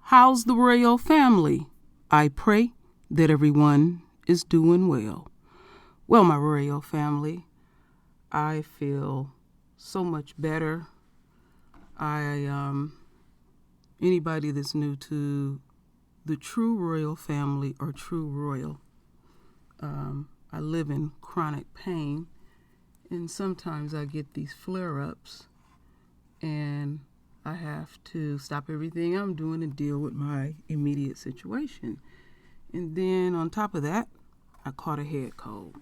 How's the royal family? I pray that everyone is doing well. Well, my royal family, I feel so much better. Anybody that's new to the true royal family or true royal, I live in chronic pain, and sometimes I get these flare-ups, and I have to stop everything I'm doing and deal with my immediate situation. And then on top of that, I caught a head cold.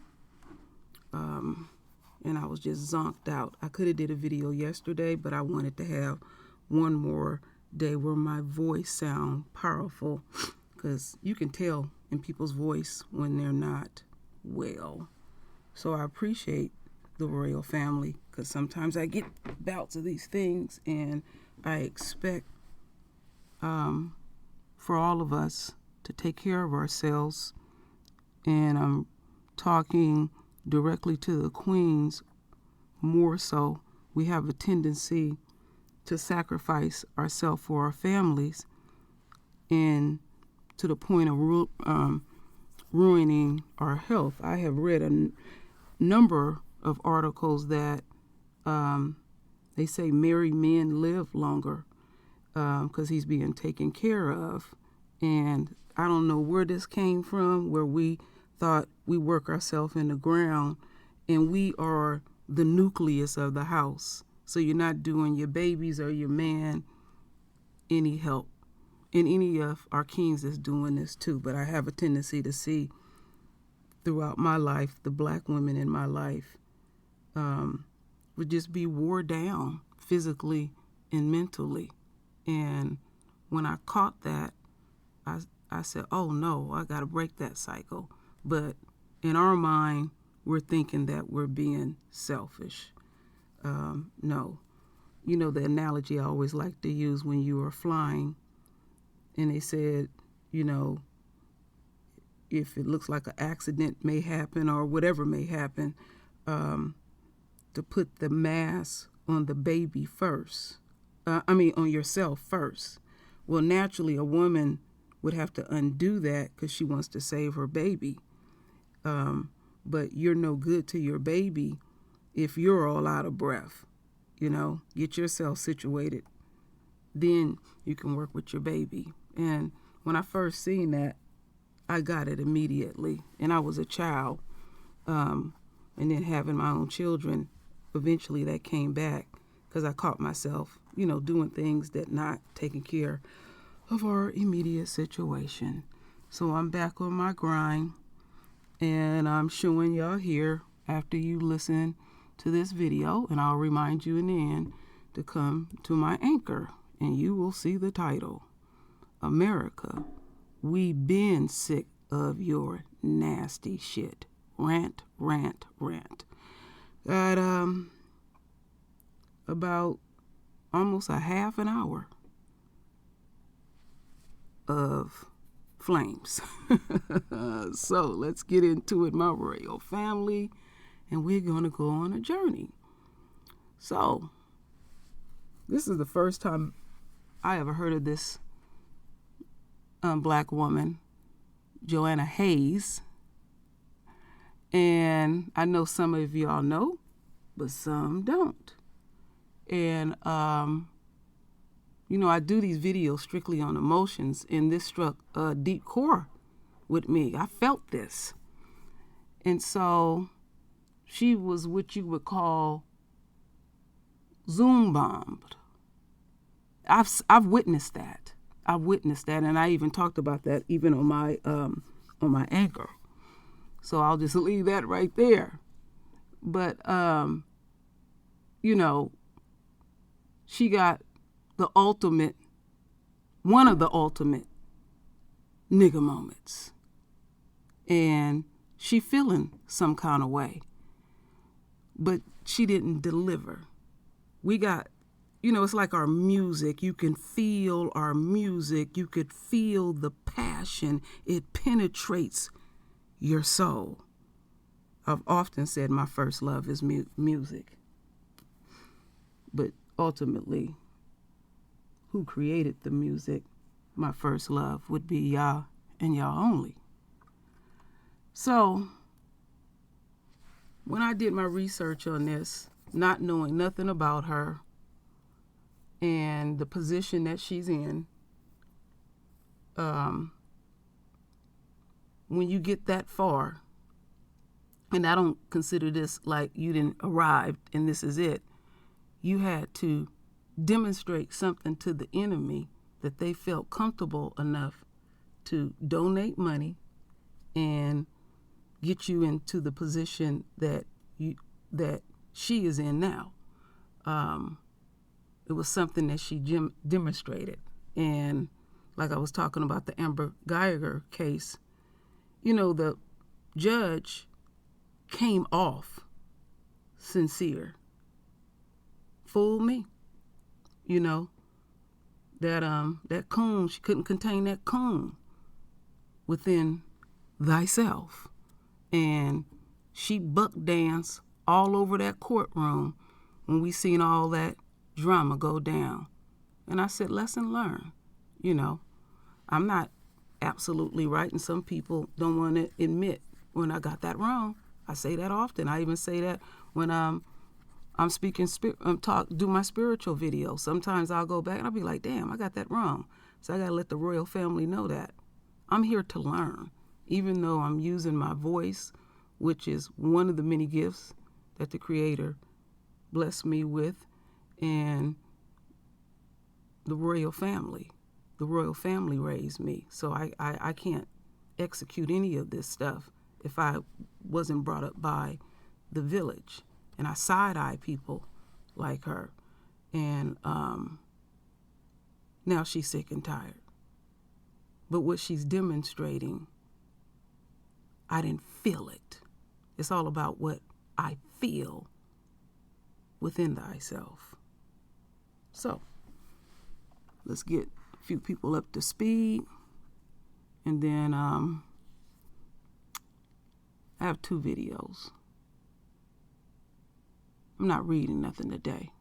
And I was just zonked out. I could have did a video yesterday, but I wanted to have one more day where my voice sound powerful, because you can tell in people's voice when they're not well. So I appreciate the royal family, because sometimes I get bouts of these things, and I expect for all of us to take care of ourselves. And I'm talking directly to the queens more so. We have a tendency to sacrifice ourselves for our families, and to the point of ruining our health. I have read a number of articles that they say married men live longer because he's being taken care of. And I don't know where this came from, where we thought we work ourselves in the ground, and we are the nucleus of the house. So you're not doing your babies or your man any help. And any of our kings is doing this too. But I have a tendency to see throughout my life, the black women in my life would just be wore down physically and mentally. And when I caught that, I said, oh no, I got to break that cycle. But in our mind, we're thinking that we're being selfish. No. You know the analogy I always like to use when you are flying, and they said, you know, if it looks like an accident may happen or whatever may happen, to put the mask on the baby first. On yourself first. Well, naturally, a woman would have to undo that because she wants to save her baby. But you're no good to your baby if you're all out of breath. You know, get yourself situated. Then you can work with your baby. And when I first seen that, I got it immediately. And I was a child. And then having my own children, eventually that came back because I caught myself, you know, doing things that not taking care of our immediate situation. So I'm back on my grind, and I'm showing y'all here after you listen to this video, and I'll remind you in the end to come to my anchor, and you will see the title, America, we been sick of your nasty shit. Rant, rant, rant. Got about almost a half an hour of flames. So let's get into it, my royal family, and we're going to go on a journey. So this is the first time I ever heard of this black woman, Joanna Hayes. And I know some of y'all know, but some don't. And you know, I do these videos strictly on emotions, and this struck a deep core with me. I felt this. And so she was what you would call Zoom bombed. I've witnessed that. And I even talked about that even on my anchor. So I'll just leave that right there. But you know, she got one of the ultimate nigga moments. And she feeling some kind of way. But she didn't deliver. We got, you know, it's like our music. You can feel our music. You could feel the passion. It penetrates your soul. I've often said my first love is music. But ultimately, who created the music my first love would be Yah and Yah only. So when I did my research on this, not knowing nothing about her and the position that she's in, when you get that far, and I don't consider this like you didn't arrive and this is it, you had to demonstrate something to the enemy that they felt comfortable enough to donate money and get you into the position that she is in now. It was something that she demonstrated. And like I was talking about the Amber Geiger case, you know, the judge came off sincere. Fooled me. You know, that coon, she couldn't contain that coon within thyself. And she buck danced all over that courtroom when we seen all that drama go down. And I said, lesson learned. You know, I'm not absolutely right, and some people don't want to admit when I got that wrong. I say that often. I even say that when I'm speaking, do my spiritual video. Sometimes I'll go back and I'll be like, damn, I got that wrong. So I got to let the royal family know that I'm here to learn, even though I'm using my voice, which is one of the many gifts that the Creator blessed me with, and the royal family. The royal family raised me. So I can't execute any of this stuff if I wasn't brought up by the village. And I side-eye people like her. And now she's sick and tired. But what she's demonstrating, I didn't feel it. It's all about what I feel within thyself. So let's get a few people up to speed. And then I have 2 videos. I'm not reading nothing today.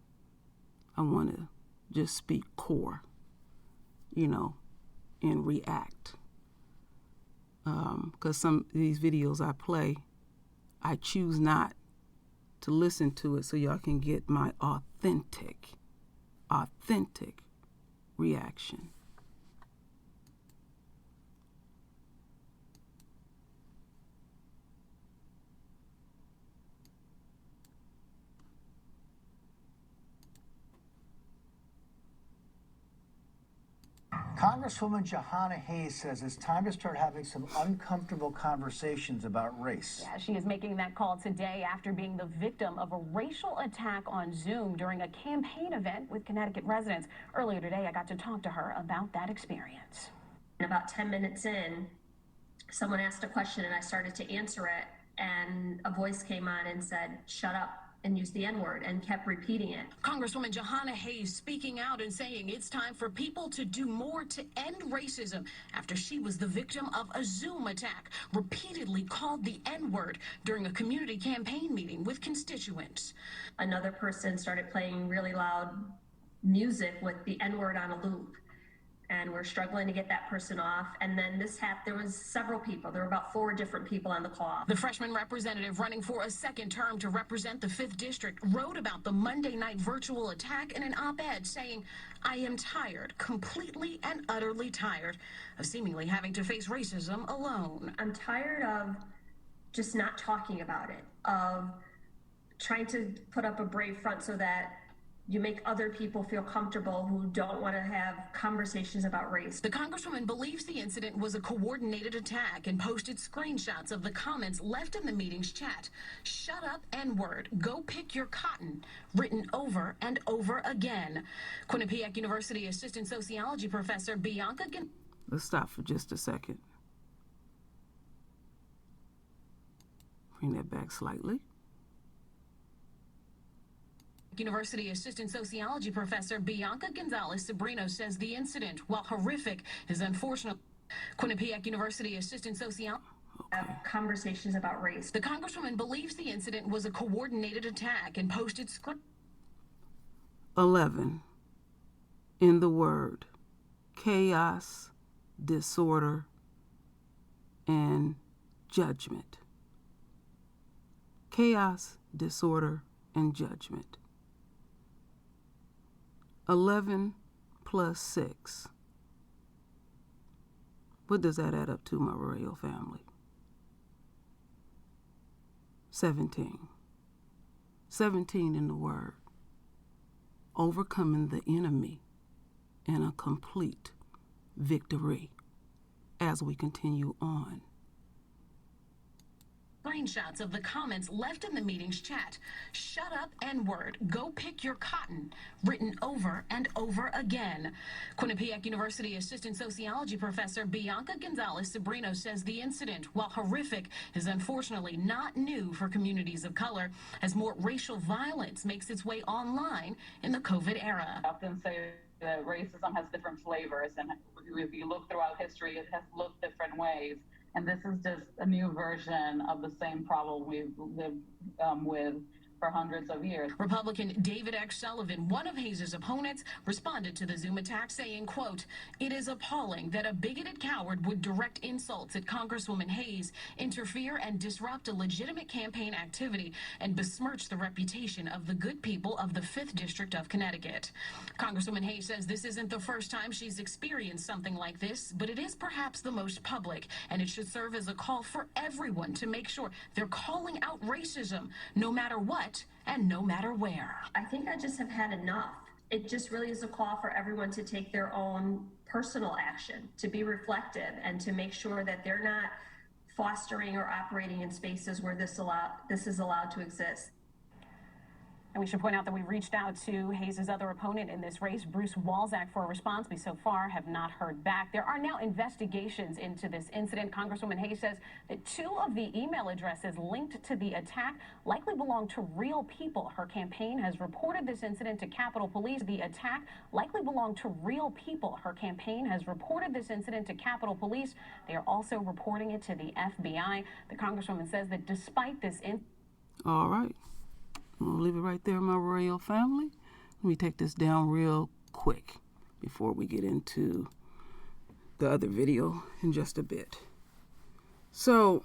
I want to just speak core, you know, and react. Because some of these videos I play, I choose not to listen to it so y'all can get my authentic reaction. Congresswoman Jahana Hayes says it's time to start having some uncomfortable conversations about race. Yeah, she is making that call today after being the victim of a racial attack on Zoom during a campaign event with Connecticut residents. Earlier today, I got to talk to her about that experience. About 10 minutes in, someone asked a question and I started to answer it, and a voice came on and said, "Shut up," and used the N-word and kept repeating it. Congresswoman Jahana Hayes speaking out and saying it's time for people to do more to end racism after she was the victim of a Zoom attack, repeatedly called the N-word during a community campaign meeting with constituents. Another person started playing really loud music with the N-word on a loop, and we're struggling to get that person off. And then this happened. There was several people. There were about 4 different people on the call. The freshman representative running for a second term to represent the 5th District wrote about the Monday night virtual attack in an op-ed saying, "I am tired, completely and utterly tired of seemingly having to face racism alone." I'm tired of just not talking about it, of trying to put up a brave front so that you make other people feel comfortable who don't want to have conversations about race. The Congresswoman believes the incident was a coordinated attack and posted screenshots of the comments left in the meeting's chat. "Shut up, N-word. Go pick your cotton," written over and over again. Quinnipiac University Assistant Sociology Professor Bianca Let's stop for just a second. Bring that back slightly. University Assistant Sociology Professor Bianca Gonzalez Sobrino says the incident, while horrific, is unfortunate. Quinnipiac University Assistant Sociology have conversations about race. The Congresswoman believes the incident was a coordinated attack and posted 11. In the Word, chaos, disorder, and judgment. Chaos, disorder, and judgment. 11 plus 6. What does that add up to, my royal family? 17. 17 in the word. Overcoming the enemy in a complete victory as we continue on. Screenshots of the comments left in the meeting's chat. Shut up, N-word. Go pick your cotton. Written over and over again. Quinnipiac University Assistant Sociology Professor Bianca Gonzalez Sobrino says the incident, while horrific, is unfortunately not new for communities of color as more racial violence makes its way online in the COVID era. I often say that racism has different flavors, and if you look throughout history, it has looked different ways. And this is just a new version of the same problem we've lived with for hundreds of years. Republican David X. Sullivan, one of Hayes' opponents, responded to the Zoom attack saying, quote, "It is appalling that a bigoted coward would direct insults at Congresswoman Hayes, interfere and disrupt a legitimate campaign activity, and besmirch the reputation of the good people of the 5th District of Connecticut." Congresswoman Hayes says this isn't the first time she's experienced something like this, but it is perhaps the most public, and it should serve as a call for everyone to make sure they're calling out racism, no matter what and no matter where. I think I just have had enough. It just really is a call for everyone to take their own personal action, to be reflective, and to make sure that they're not fostering or operating in spaces where this is allowed to exist. And we should point out that we reached out to Hayes' other opponent in this race, Bruce Walczak, for a response. We so far have not heard back. There are now investigations into this incident. Congresswoman Hayes says that 2 of the email addresses linked to the attack likely belong to real people. Her campaign has reported this incident to Capitol Police. The attack likely belonged to real people. Her campaign has reported this incident to Capitol Police. They are also reporting it to the FBI. The Congresswoman says that despite this All right. I'm going to leave it right there, my royal family. Let me take this down real quick before we get into the other video in just a bit. So,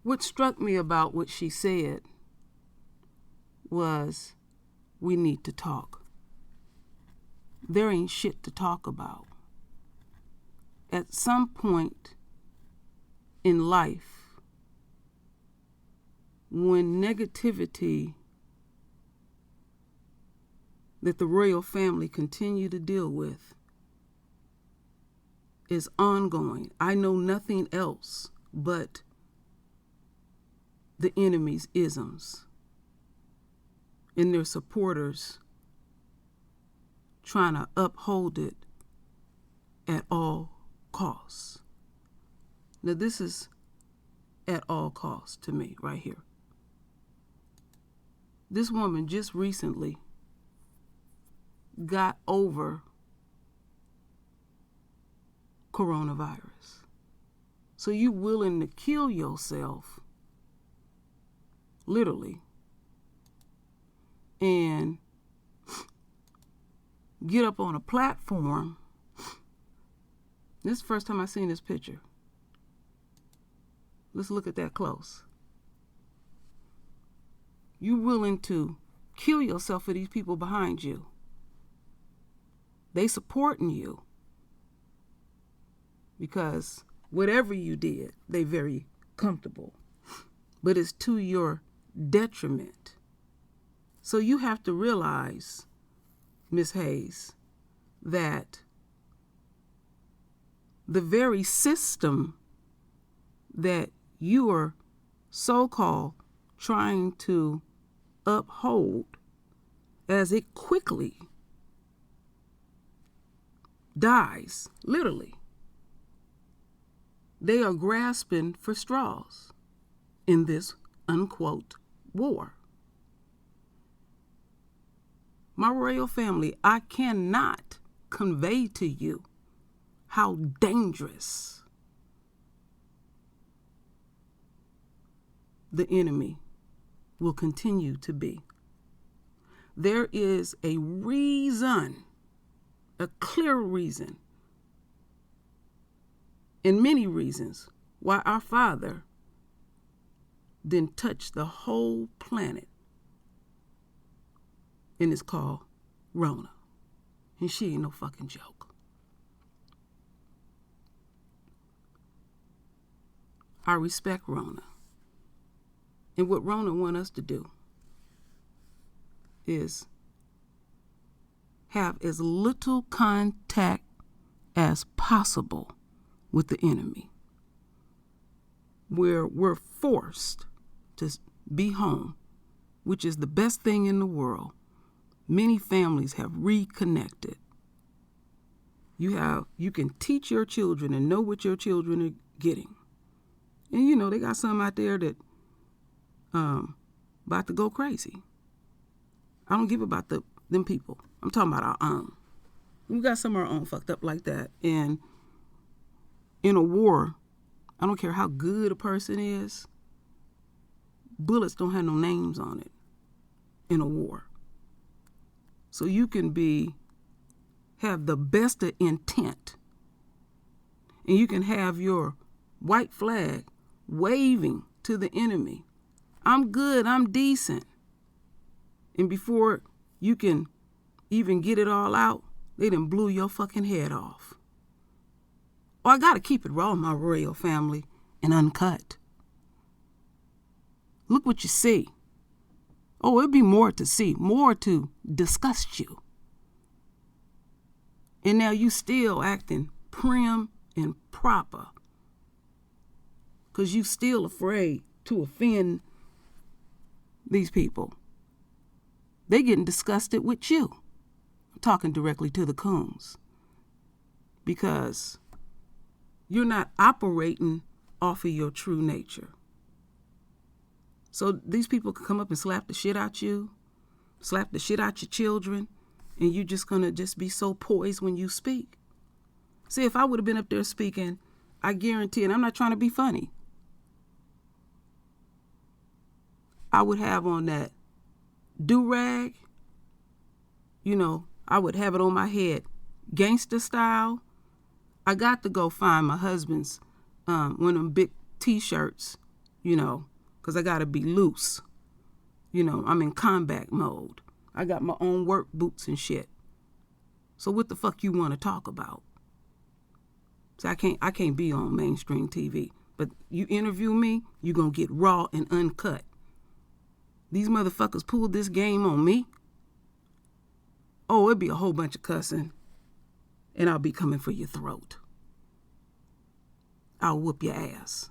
what struck me about what she said was we need to talk. There ain't shit to talk about. At some point in life, when negativity that the royal family continue to deal with is ongoing, I know nothing else but the enemy's isms and their supporters trying to uphold it at all costs. Now this is at all costs to me right here. This woman just recently got over coronavirus. So you willing to kill yourself, literally, and get up on a platform. This is the first time I've seen this picture. Let's look at that close. You willing to kill yourself for these people behind you. They supporting you. Because whatever you did, they very comfortable. But it's to your detriment. So you have to realize, Ms. Hayes, that the very system that you are so-called trying to uphold, as it quickly dies, literally, they are grasping for straws in this unquote war. My royal family, I cannot convey to you how dangerous the enemy will continue to be. There is a reason a clear reason, and many reasons, why our Father then touched the whole planet. And it's called Rona. And she ain't no fucking joke. I respect Rona. And what Rona want us to do is have as little contact as possible with the enemy, where we're forced to be home, which is the best thing in the world. Many families have reconnected. You can teach your children and know what your children are getting. And you know, they got some out there that about to go crazy. I don't give about them people. I'm talking about our own. We got some of our own fucked up like that. And in a war, I don't care how good a person is, bullets don't have no names on it in a war. So you can have the best of intent, and you can have your white flag waving to the enemy. I'm good, I'm decent. And before you can even get it all out, they done blew your fucking head off. Oh, I gotta keep it raw, my royal family, and uncut. Look what you see. Oh, it'd be more to see, more to disgust you. And now you still acting prim and proper, because you still afraid to offend these people. They getting disgusted with you. I'm talking directly to the coons, because you're not operating off of your true nature. So these people can come up and slap the shit out you, slap the shit out your children, and you're just gonna just be so poised when you speak. See, if I would have been up there speaking, I guarantee, and I'm not trying to be funny, I would have on that do-rag, you know, I would have it on my head, gangster style. I got to go find my husband's one of them big t-shirts, you know, because I got to be loose. You know, I'm in combat mode. I got my own work boots and shit. So what the fuck you want to talk about? So I can't be on mainstream TV. But you interview me, you going to get raw and uncut. These motherfuckers pulled this game on me. Oh, it'd be a whole bunch of cussing. And I'll be coming for your throat. I'll whoop your ass.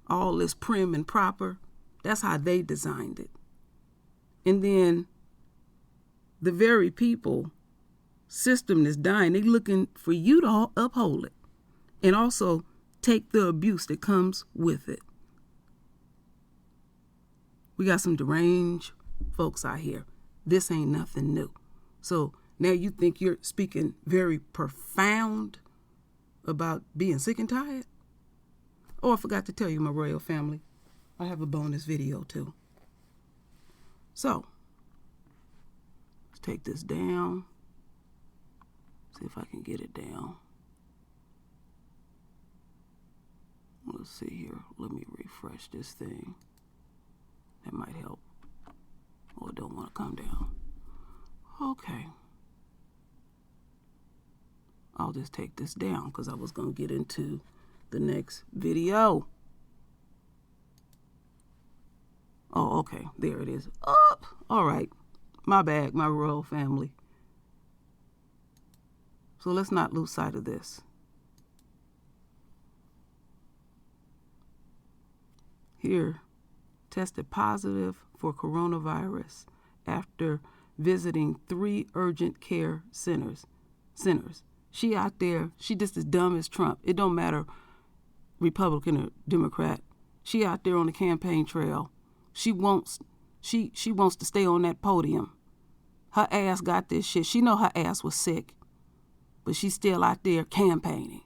All this prim and proper, that's how they designed it. And then the very people, system that's dying, they looking for you to uphold it. And also take the abuse that comes with it. We got some deranged folks out here. This ain't nothing new. So now you think you're speaking very profound about being sick and tired? Oh, I forgot to tell you, my royal family, I have a bonus video too. So, let's take this down. See if I can get it down. Let's see here. Let me refresh this thing. That might help. Oh, it don't want to come down. Okay. I'll just take this down because I was going to get into the next video. Oh, okay. There it is. Up. All right. My bad, my royal family. So let's not lose sight of this. Here, tested positive for coronavirus after visiting 3 urgent care centers. She out there, she just as dumb as Trump. It don't matter Republican or Democrat. She out there on the campaign trail. She wants to stay on that podium. Her ass got this shit. She know her ass was sick, but she's still out there campaigning.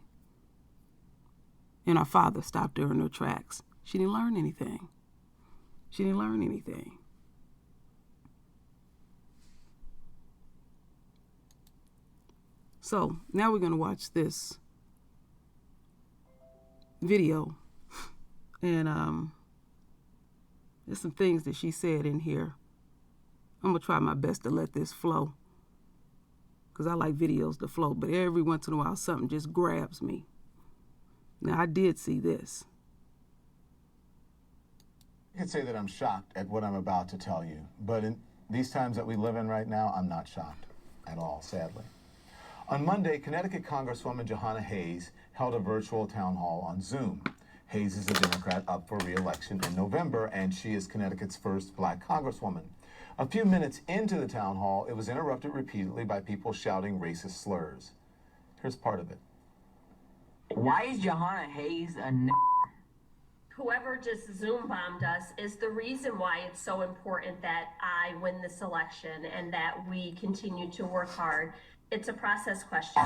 And her father stopped her in her tracks. She didn't learn anything. She didn't learn anything. So now we're going to watch this video. And there's some things that she said in here. I'm going to try my best to let this flow, because I like videos to flow, but every once in a while something just grabs me. Now, I did see this. I can say that I'm shocked at what I'm about to tell you, but in these times that we live in right now, I'm not shocked at all, sadly. On Monday, Connecticut Congresswoman Jahana Hayes held a virtual town hall on Zoom. Hayes is a Democrat up for re-election in November, and she is Connecticut's first black congresswoman. A few minutes into the town hall, it was interrupted repeatedly by people shouting racist slurs. Here's part of it. Why is Jahana Hayes a Whoever just Zoom bombed us is the reason why it's so important that I win this election and that we continue to work hard. It's a process question.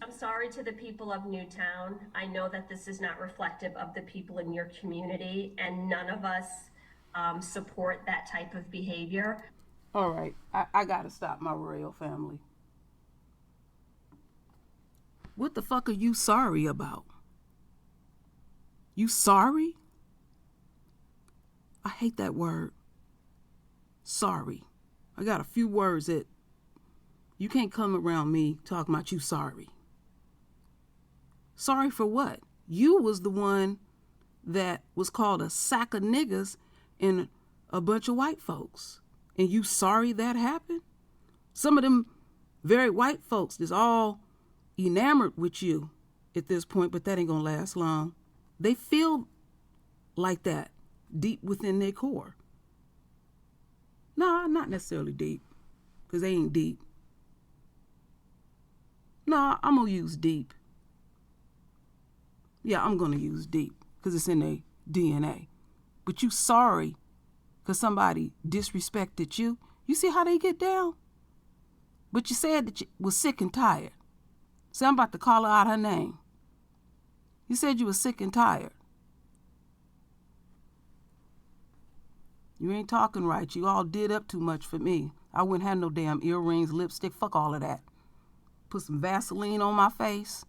I'm sorry to the people of Newtown. I know that this is not reflective of the people in your community, and none of us support that type of behavior. All right, I got to stop, my royal family. What the fuck are you sorry about? You sorry? I hate that word. Sorry. I got a few words that you can't come around me talking about you sorry. Sorry for what? You was the one that was called a sack of niggas and a bunch of white folks. And you sorry that happened? Some of them very white folks is all enamored with you at this point, but that ain't gonna last long. They feel like that deep within their core. Nah, not necessarily deep, because they ain't deep. Nah, I'm gonna use deep. Yeah, I'm gonna use deep, because it's in their DNA. But you sorry because somebody disrespected you. You see how they get down? But you said that you was sick and tired. See, I'm about to call her out her name. You said you were sick and tired. You ain't talking right. You all did up too much for me. I wouldn't have no damn earrings, lipstick, fuck all of that. Put some Vaseline on my face.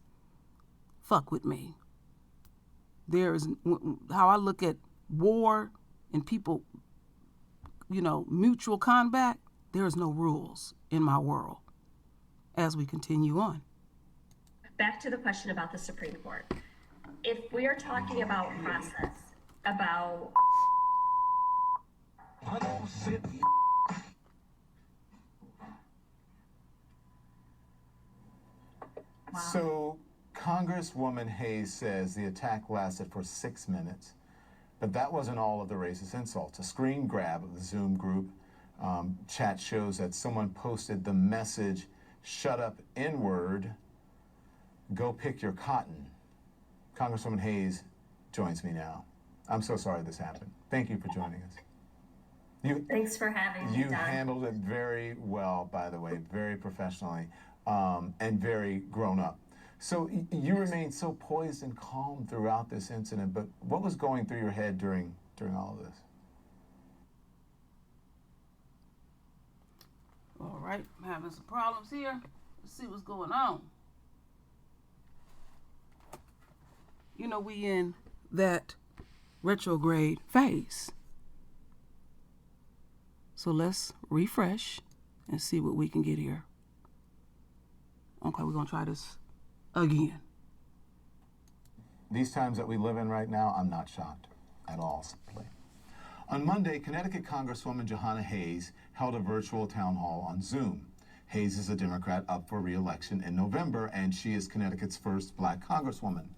Fuck with me. There's how I look at war and people, mutual combat. There is no rules in my world. As we continue on. Back to the question about the Supreme Court. If we are talking about process, about So Congresswoman Hayes says the attack lasted for 6 minutes, but that wasn't all of the racist insults. A screen grab of the Zoom group chat shows that someone posted the message, "Shut up, N-word, go pick your cotton." Congresswoman Hayes joins me now. I'm so sorry this happened. Thank you for joining us. Thanks for having me, You Don. handled it very well, by the way, very professionally, and very grown up. So you remained so poised and calm throughout this incident, but what was going through your head during all of this? All right, I'm having some problems here. Let's see what's going on. We in that retrograde phase. So let's refresh and see what we can get here. Okay, we're gonna try this again. These times that we live in right now, I'm not shocked at all, simply. On Monday, Connecticut Congresswoman Jahana Hayes held a virtual town hall on Zoom. Hayes is a Democrat up for re-election in November, and she is Connecticut's first black congresswoman.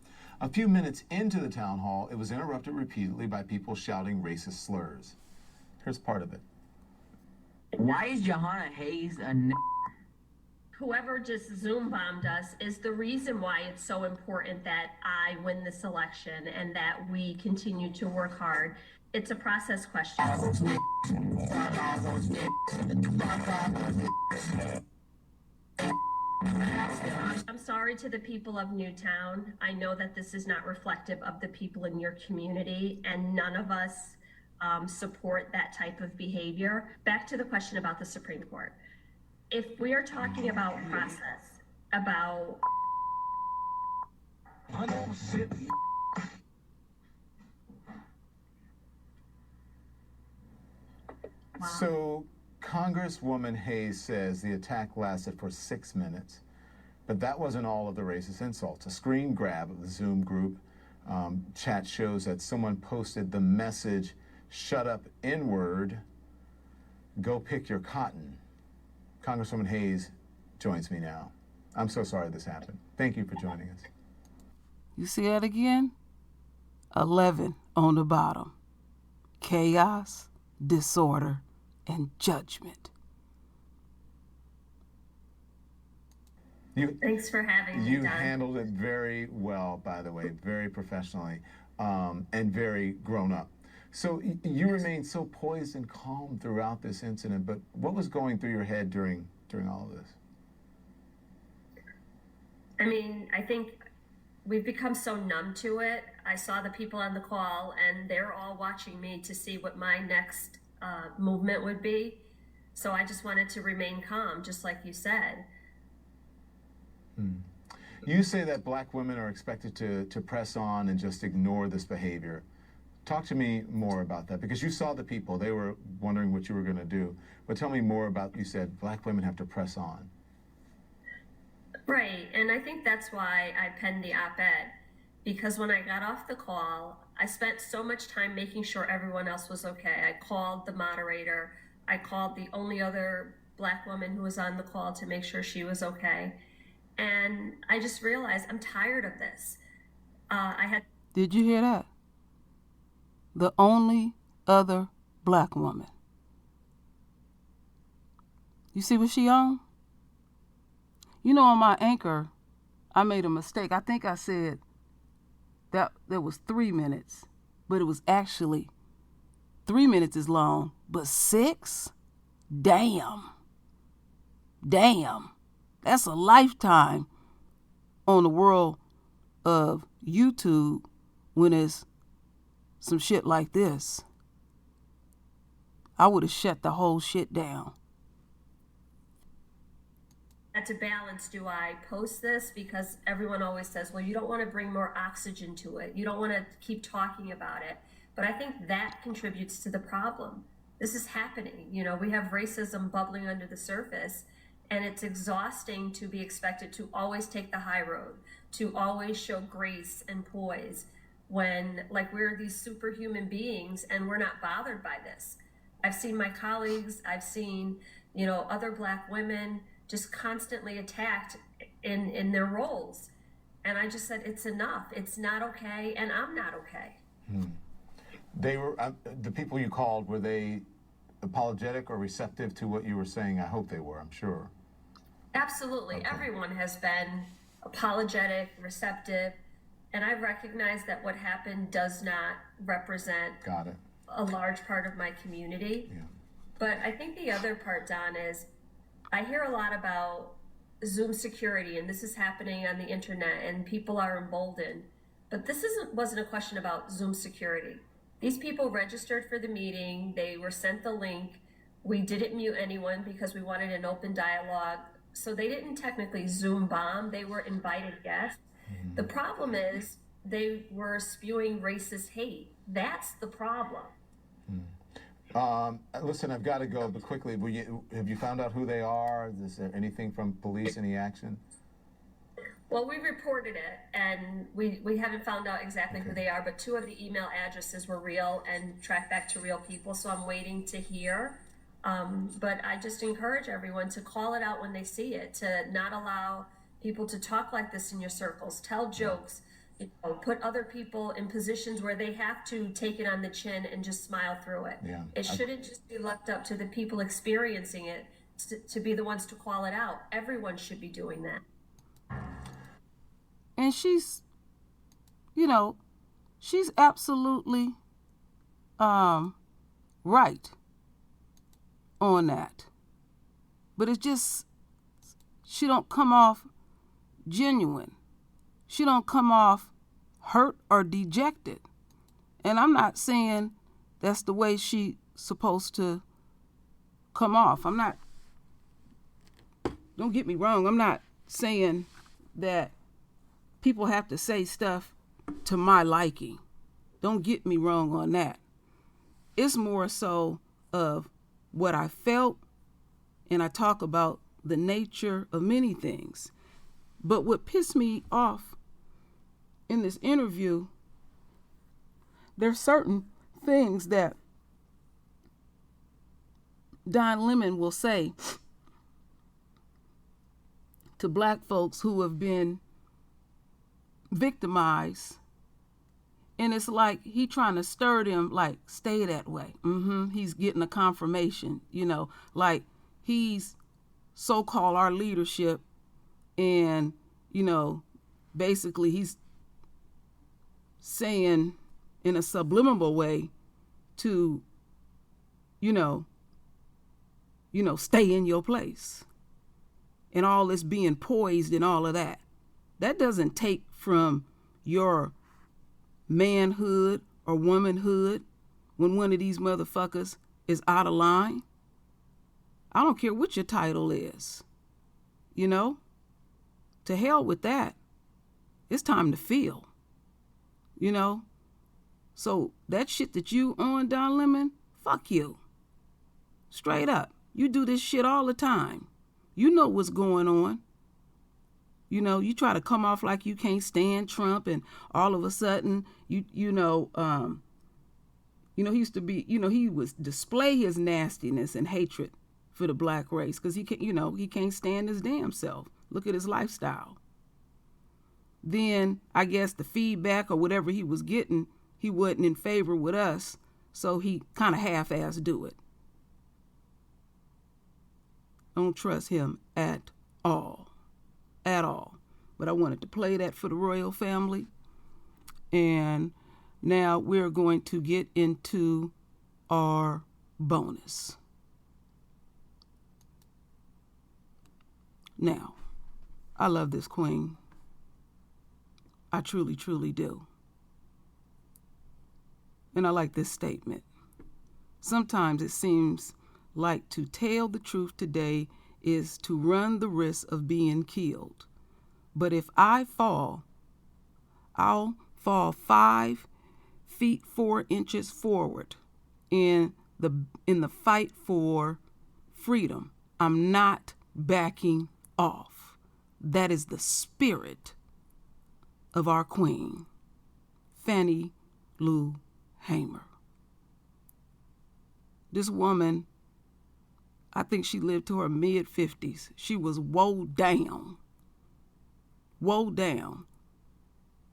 A few minutes into the town hall, it was interrupted repeatedly by people shouting racist slurs. Here's part of it. Why is Jahana Hayes a Whoever just Zoom bombed us is the reason why it's so important that I win this election and that we continue to work hard. It's a process question. I'm sorry to the people of Newtown. I know that this is not reflective of the people in your community, and none of us support that type of behavior. Back to the question about the Supreme Court. If we are talking about process, about So Congresswoman Hayes says the attack lasted for 6 minutes, but that wasn't all of the racist insults. A screen grab of the Zoom group chat shows that someone posted the message, "Shut up, N-word, go pick your cotton." Congresswoman Hayes joins me now. I'm so sorry this happened. Thank you for joining us. You see that again? 11 on the bottom. Chaos, disorder, and judgment. Thanks for having me, You Don. handled it very well, by the way, very professionally, and very grown up. So you remained so poised and calm throughout this incident, but what was going through your head during all of this? I mean, I think we've become so numb to it. I saw the people on the call, and they're all watching me to see what my next movement would be. So I just wanted to remain calm, just like you said. You say that black women are expected to press on and just ignore this behavior. Talk to me more about that, because you saw the people. They were wondering what you were going to do. But tell me more about, you said black women have to press on. Right, and I think that's why I penned the op-ed, because when I got off the call, I spent so much time making sure everyone else was okay. I called the moderator. I called the only other black woman who was on the call to make sure she was okay. And I just realized I'm tired of this. Did you hear that? The only other black woman. You see what she on? You know, on my anchor, I made a mistake. I think I said that there was 3 minutes, but it was actually 3 minutes is long, but 6? Damn. That's a lifetime on the world of YouTube when it's some shit like this. I would have shut the whole shit down. To balance, do I post this? Because everyone always says, well, you don't want to bring more oxygen to it. You don't want to keep talking about it. But I think that contributes to the problem. This is happening. You know, we have racism bubbling under the surface, and it's exhausting to be expected to always take the high road, to always show grace and poise when, like, we're these superhuman beings and we're not bothered by this. I've seen my colleagues, I've seen, you know, other black women just constantly attacked in their roles. And I just said, it's enough. It's not okay, and I'm not okay. They were, the people you called, were they apologetic or receptive to what you were saying? I hope they were, I'm sure. Absolutely. Okay. Everyone has been apologetic, receptive, and I recognize that what happened does not represent a large part of my community. Yeah. But I think the other part, Don, is I hear a lot about Zoom security, and this is happening on the internet, and people are emboldened. But this wasn't a question about Zoom security. These people registered for the meeting. They were sent the link. We didn't mute anyone because we wanted an open dialogue. So they didn't technically Zoom bomb. They were invited guests. Mm-hmm. The problem is they were spewing racist hate. That's the problem. Listen, I've got to go, but quickly, have you found out who they are? Is there anything from police, any action? Well, we reported it, and we haven't found out exactly who they are, but 2 of the email addresses were real and tracked back to real people, so I'm waiting to hear. But I just encourage everyone to call it out when they see it, to not allow people to talk like this in your circles, tell jokes, you know, put other people in positions where they have to take it on the chin and just smile through it. Yeah. It shouldn't just be left up to the people experiencing it to be the ones to call it out. Everyone should be doing that. And she's, you know, she's absolutely right on that. But it's just, she don't come off genuine. She don't come off hurt or dejected. And I'm not saying that's the way she's supposed to come off. Don't get me wrong, I'm not saying that people have to say stuff to my liking. Don't get me wrong on that. It's more so of what I felt, and I talk about the nature of many things. But what pissed me off in this interview, there's certain things that Don Lemon will say to black folks who have been victimized, and it's like he trying to stir them, like, stay that way. He's getting a confirmation, like he's so-called our leadership, and basically he's saying in a subliminal way to stay in your place, and all this being poised and all of that. That doesn't take from your manhood or womanhood when one of these motherfuckers is out of line. I don't care what your title is, to hell with that. It's time to feel, so that shit that you on, Don Lemon, fuck you. Straight up. You do this shit all the time. You know what's going on. You try to come off like you can't stand Trump, and all of a sudden, he used to be, he was display his nastiness and hatred for the black race because he can't stand his damn self. Look at his lifestyle. Then I guess the feedback or whatever he was getting, he wasn't in favor with us, so he kind of half-assed do it. I don't trust him at all. At all. But I wanted to play that for the royal family. And now we're going to get into our bonus. Now, I love this queen. I truly, truly do. And I like this statement. Sometimes it seems like to tell the truth today is to run the risk of being killed. But if I fall, I'll fall 5 feet 4 inches forward in the fight for freedom. I'm not backing off. That is the spirit of our queen, Fannie Lou Hamer. This woman, I think she lived to her mid-50s. She was woe down. Woe down.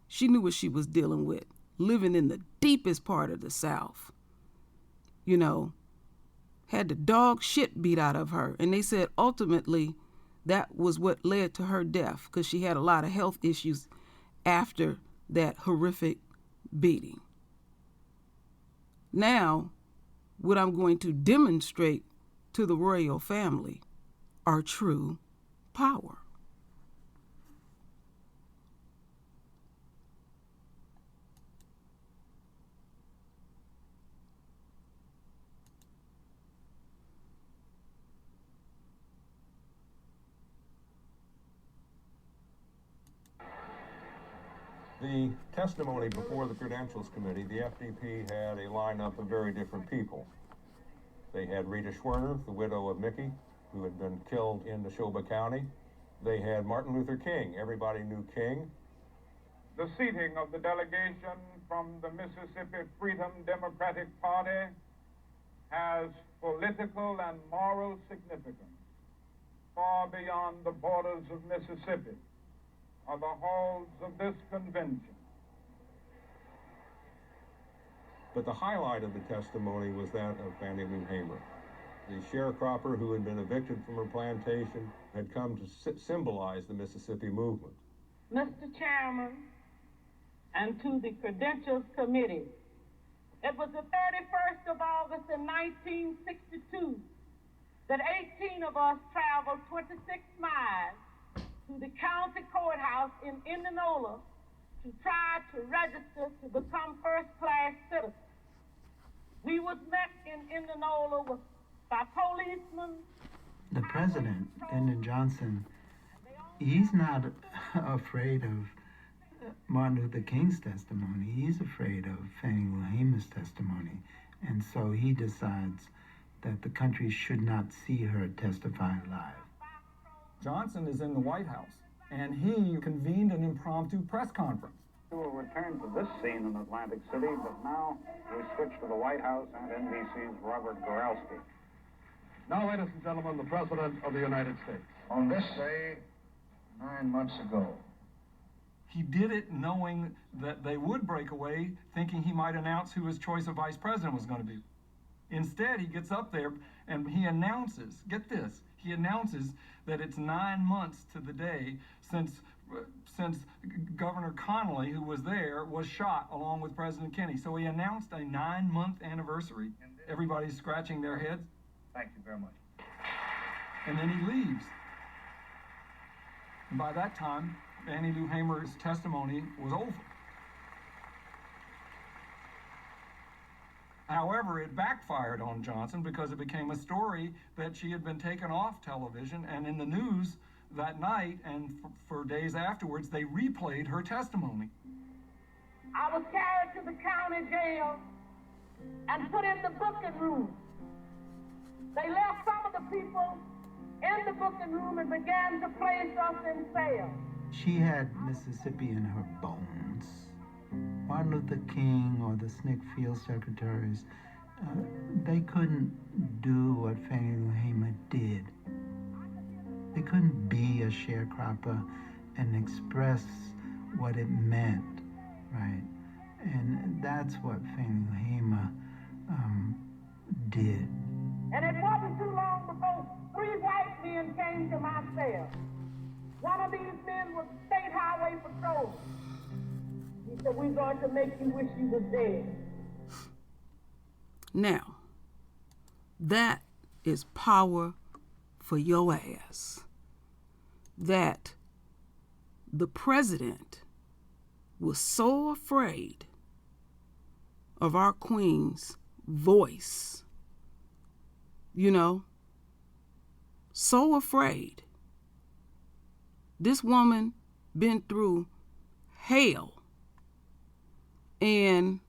She knew what she was dealing with, living in the deepest part of the South. Had the dog shit beat out of her. And they said ultimately that was what led to her death, because she had a lot of health issues after that horrific beating. Now, what I'm going to demonstrate to the royal family are true power. The testimony before the Credentials Committee, the FDP had a lineup of very different people. They had Rita Schwerner, the widow of Mickey, who had been killed in Neshoba County. They had Martin Luther King. Everybody knew King. The seating of the delegation from the Mississippi Freedom Democratic Party has political and moral significance far beyond the borders of Mississippi or the halls of this convention. But the highlight of the testimony was that of Fannie Lou Hamer. The sharecropper who had been evicted from her plantation had come to symbolize the Mississippi movement. Mr. Chairman, and to the Credentials Committee, it was the 31st of August in 1962 that 18 of us traveled 26 miles to the county courthouse in Indianola to try to register to become first-class citizens. He was met in Indianola by policemen. The president, Lyndon Johnson, he's not afraid of Martin Luther King's testimony. He's afraid of Fannie Lou Hamer's testimony. And so he decides that the country should not see her testify live. Johnson is in the White House, and he convened an impromptu press conference. We will return to this scene in Atlantic City, but now we switch to the White House and NBC's Robert Goralski. Now, ladies and gentlemen, the President of the United States. On this day, 9 months ago, He did it knowing that they would break away, thinking he might announce who his choice of vice president was going to be. Instead, he gets up there and he announces, get this, he announces that it's 9 months to the day since Governor Connolly, who was there, was shot along with President Kennedy. So he announced a 9-month anniversary. Everybody's scratching their heads. thank you very much. And then he leaves. And by that time, Fannie Lou Hamer's testimony was over. However, it backfired on Johnson because it became a story that she had been taken off television and in the news that night, and for days afterwards, they replayed her testimony. I was carried to the county jail and put in the booking room. They left some of the people in the booking room and began to place us in cells. She had Mississippi in her bones. Martin Luther King or the SNCC field secretaries, they couldn't do what Fannie Lou Hamer did. They couldn't be a sharecropper and express what it meant, right? And that's what Fannie Lou Hamer did. And it wasn't too long before 3 white men came to my cell. One of these men was State Highway Patrol. He said, "We're going to make you wish you was dead." Now, that is power for your ass. That the president was so afraid of our queen's voice, you know, so afraid. This woman been through hell, and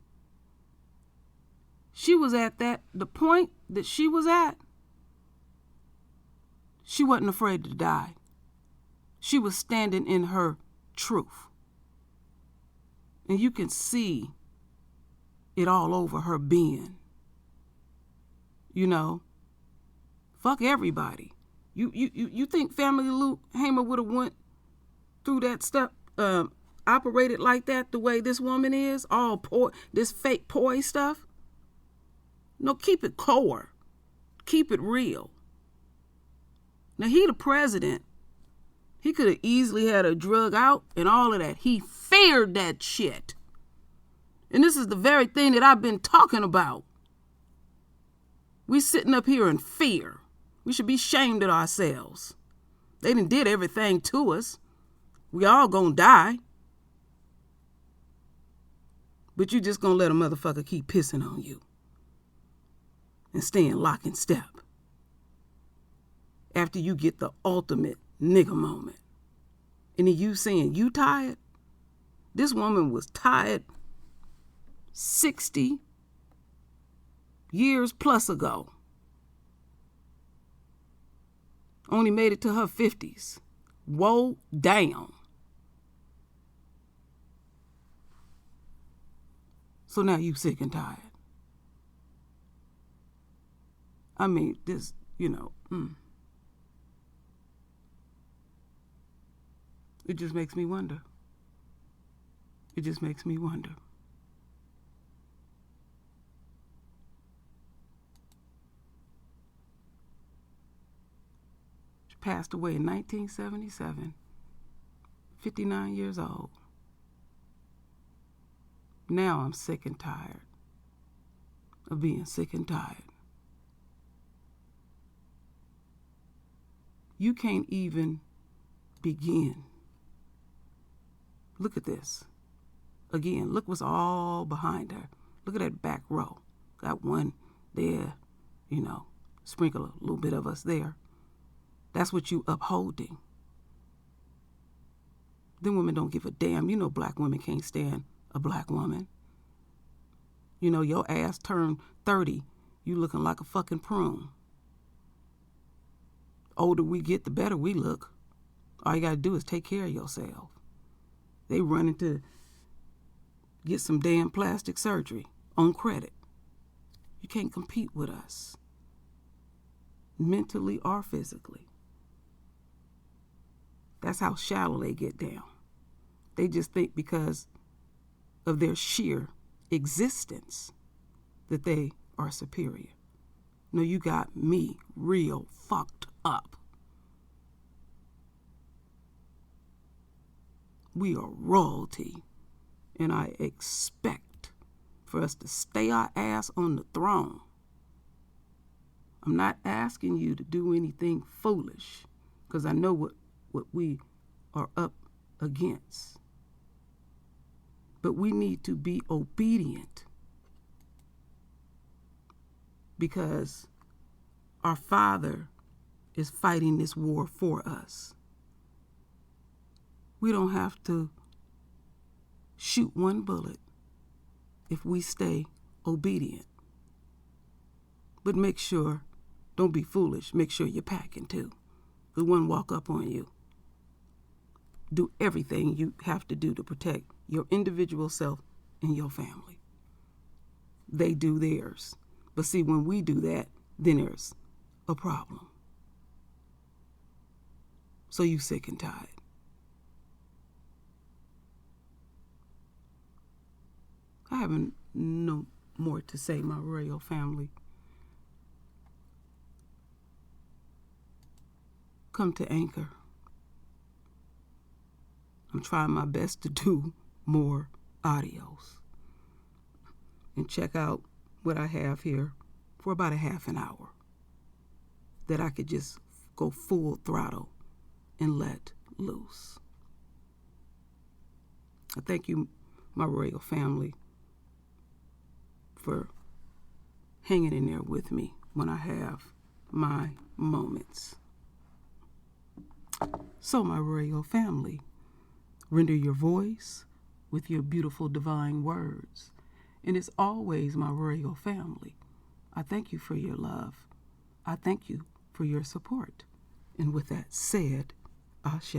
she was at the point that she was at, she wasn't afraid to die. She was standing in her truth. And you can see it all over her being. You know, fuck everybody. You think Family Lou Hamer would have went through that stuff, operated like that the way this woman is, all this fake poise stuff? No, keep it core. Keep it real. Now, he the president. He could have easily had a drug out and all of that. He feared that shit. And this is the very thing that I've been talking about. We sitting up here in fear. We should be ashamed of ourselves. They done did everything to us. We all gonna die. But you just gonna let a motherfucker keep pissing on you and staying lock and step after you get the ultimate nigga moment. And then you saying you tired? This woman was tired 60 years plus ago. Only made it to her 50s. Whoa, down. So now you sick and tired. I mean, this, you know, It just makes me wonder. It just makes me wonder. She passed away in 1977, 59 years old. Now I'm sick and tired of being sick and tired. You can't even begin. Look at this. Again, look what's all behind her. Look at that back row. got one there, you know, sprinkle a little bit of us there. That's what you upholding. Them women don't give a damn. You know black women can't stand a black woman. You know, your ass turned 30, you looking like a fucking prune. Older we get, the better we look. All you gotta do is take care of yourself. They running to get some damn plastic surgery on credit. You can't compete with us, mentally or physically. That's how shallow they get down. They just think because of their sheer existence that they are superior. No, you got me real fucked up. We are royalty, and I expect for us to stay our ass on the throne. I'm not asking you to do anything foolish, because I know what we are up against. But we need to be obedient, because our Father is fighting this war for us. We don't have to shoot one bullet if we stay obedient. But make sure, don't be foolish, make sure you're packing too. The one walk up on you. Do everything you have to do to protect your individual self and your family. They do theirs. But see, when we do that, then there's a problem. So you sick and tired. I have no more to say, my royal family. Come to Anchor. I'm trying my best to do more audios. And check out what I have here for about a half an hour that I could just go full throttle and let loose. I thank you, my royal family, for hanging in there with me when I have my moments. So, my royal family, render your voice with your beautiful divine words. And it's always, my royal family, I thank you for your love. I thank you for your support. And with that said, Ashe.